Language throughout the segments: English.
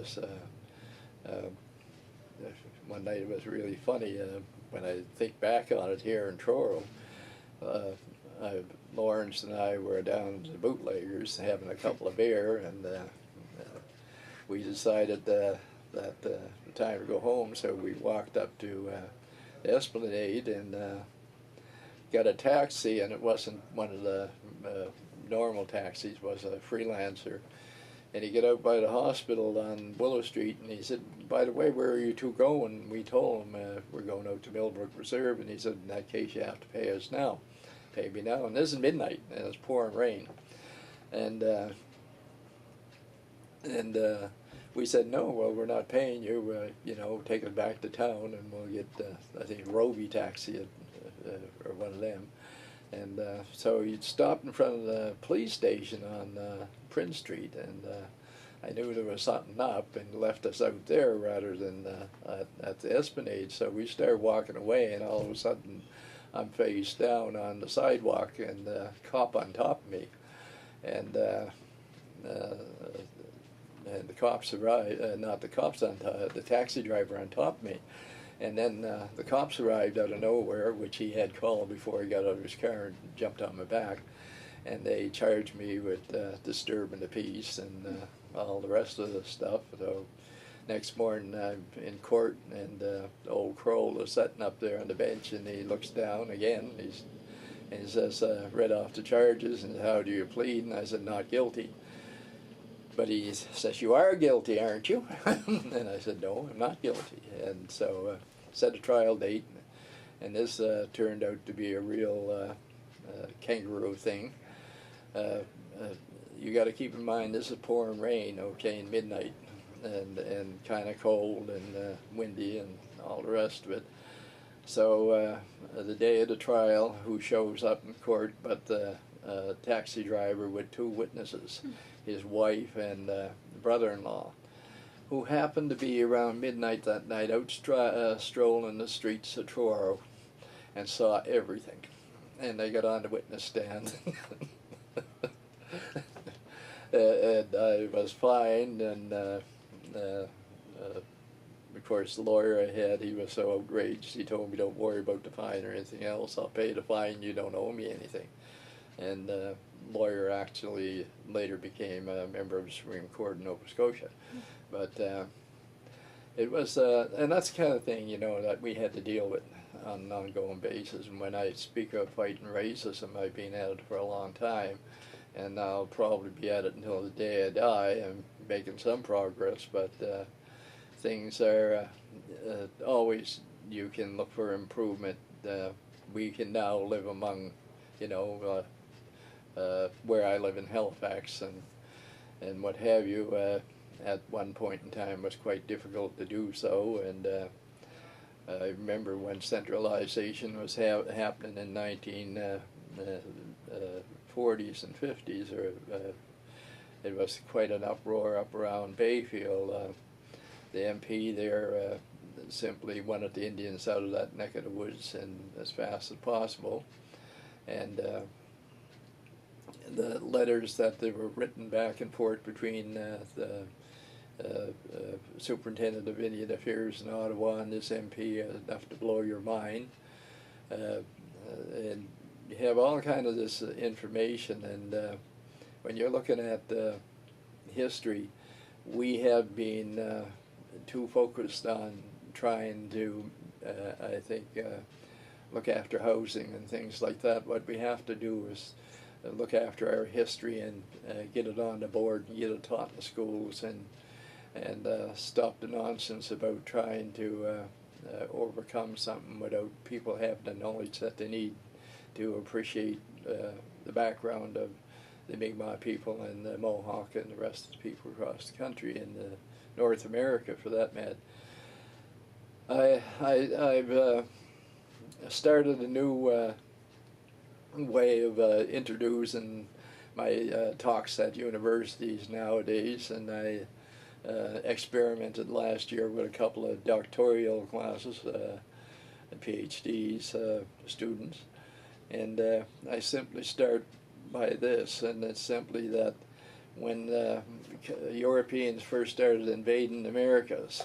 was, uh, one night it was really funny when I think back on it here in Truro. Uh, Lawrence and I were down at the Bootleggers having a couple of beer, and we decided that the time to go home, so we walked up to the Esplanade and got a taxi, and it wasn't one of the normal taxis, it was a freelancer. And he got out by the hospital on Willow Street, and he said, "By the way, where are you two going?" We told him we're going out to Millbrook Reserve, and he said, "In that case, you have to pay us now. Pay me now." And this is midnight, and it's pouring rain. And we said, "No, well, we're not paying you. You know, take us back to town, and we'll get, I think, a Roby taxi or one of them." And so he stopped in front of the police station on Prince Street, and I knew there was something up, and left us out there rather than at the Esplanade. So we started walking away, and all of a sudden I'm face down on the sidewalk, and a cop on top of me. And and the cops arrived, not the cops on top, the taxi driver on top of me. And then the cops arrived out of nowhere, which he had called before he got out of his car and jumped on my back. And they charged me with disturbing the peace and all the rest of the stuff. So next morning I'm in court, and old Kroll is sitting up there on the bench, and he looks down again. And he says, read off the charges, and "How do you plead?" And I said, "Not guilty." But he says, "You are guilty, aren't you?" And I said, "No, I'm not guilty." And so set a trial date, and this turned out to be a real kangaroo thing. You got to keep in mind, this is pouring rain, okay, in midnight, and kind of cold and windy and all the rest of it. So the day of the trial, who shows up in court but the taxi driver with two witnesses, his wife and brother-in-law, who happened to be around midnight that night out strolling the streets of Truro and saw everything. And they got on the witness stand. And I was fined, and of course the lawyer I had, he was so outraged, he told me, "Don't worry about the fine or anything else, I'll pay the fine, you don't owe me anything." And lawyer actually later became a member of the Supreme Court in Nova Scotia. But it was, and that's the kind of thing, you know, that we had to deal with on an ongoing basis. And when I speak of fighting racism, I've been at it for a long time, and I'll probably be at it until the day I die. I'm making some progress, but things are always, you can look for improvement. We can now live among, you know, where I live in Halifax and what have you. At one point in time was quite difficult to do so, and I remember when centralization was happening in 1940s and 50s, or it was quite an uproar up around Bayfield. The MP there simply wanted the Indians out of that neck of the woods and as fast as possible. And the letters that they were written back and forth between the Superintendent of Indian Affairs in Ottawa and this MP enough to blow your mind. And you have all kind of this information, and when you're looking at history, we have been too focused on trying to, I think, look after housing and things like that. What we have to do is look after our history and get it on the board and get it taught in the schools, and stop the nonsense about trying to overcome something without people having the knowledge that they need to appreciate the background of the Mi'kmaq people and the Mohawk and the rest of the people across the country and North America, for that matter. I've started a new way of introducing my talks at universities nowadays, and I experimented last year with a couple of doctoral classes, PhDs, students, and I simply start by this, and it's simply that when Europeans first started invading the Americas,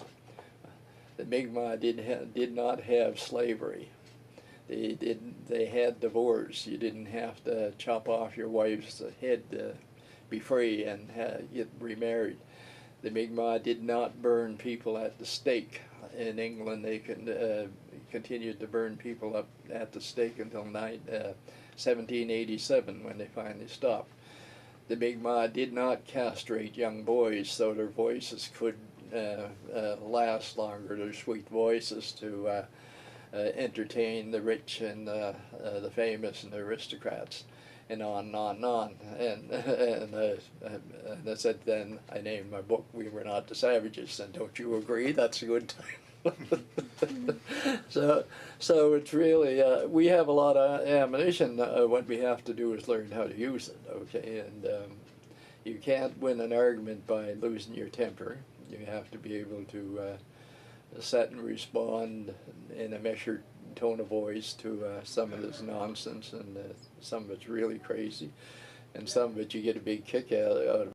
the Mi'kmaq did not have slavery. They had divorce. You didn't have to chop off your wife's head to be free and get remarried. The Mi'kmaq did not burn people at the stake. In England, they continued to burn people up at the stake until 1787, when they finally stopped. The Mi'kmaq did not castrate young boys so their voices could last longer, their sweet voices to entertain the rich and the famous and the aristocrats, and on and on and on. And I said, then I named my book "We Were Not the Savages," and don't you agree? That's a good time. So it's really we have a lot of ammunition. What we have to do is learn how to use it. Okay, and you can't win an argument by losing your temper. You have to be able to set and respond in a measured tone of voice to some of this nonsense, and some of it's really crazy, and some of it you get a big kick out of.